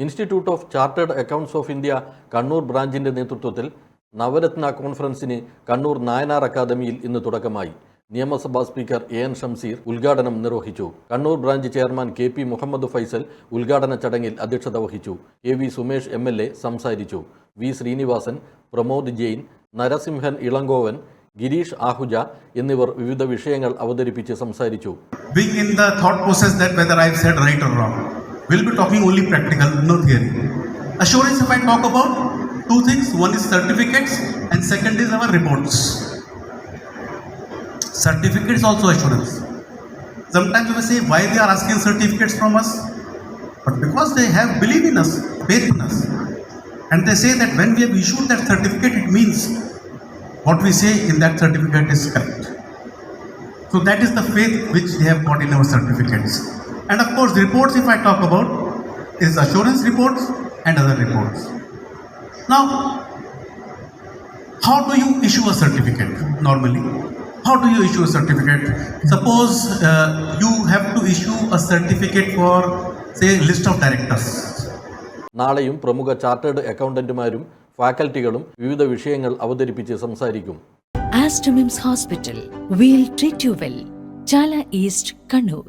Institute of chartered accounts of India Kannur ബ്രാഞ്ചിന്റെ നേതൃത്വത്തിൽ നവരത്ന കോൺഫറൻസിന് കണ്ണൂർ നായനാർ അക്കാദമിയിൽ ഇന്ന് തുടക്കമായി. നിയമസഭാ സ്പീക്കർ എൻ ഷംസീർ ഉദ്ഘാടനം നിർവഹിച്ചു. Kannur branch chairman KP Muhammad Faisal ഉദ്ഘാടന ചടങ്ങിൽ അധ്യക്ഷത വഹിച്ചു. AV സുമേഷ് MLA സംസാരിച്ചു. V ശ്രീനിവാസൻ, പ്രമോദ് ജെയിൻ, നരസിംഹൻ ഇളങ്കോവൻ, ഗിരീഷ് ആഹുജ എന്നിവർ വിവിധ വിഷയങ്ങൾ അവതരിപ്പിച്ച് സംസാരിച്ചു. Being in the thought process that whether I've said right or wrong, we'll be talking only practical, no theory. Assurance, if I talk about two things, one is certificates and second is our reports. Certificates also assurance. Sometimes we say why they are asking certificates from us, but because they have belief in us, faith in us, and they say that when we have issued that certificate, it means what we say in that certificate is correct. So that is the faith which they have got in our certificates. And of course, reports, if I talk about, is assurance reports and other reports. Now, how do you issue a certificate normally? How do you issue a certificate? Suppose you have to issue a certificate for, say, list of directors. നാളെയും പ്രമുഖ chartered അക്കൗണ്ടന്റുമാരും ഫാക്കൽറ്റികളും വിവിധ വിഷയങ്ങൾ അവതരിപ്പിച്ച് സംസാരിക്കും. Aster MIMS Hospital, we'll treat you well. Chala East, Kannur.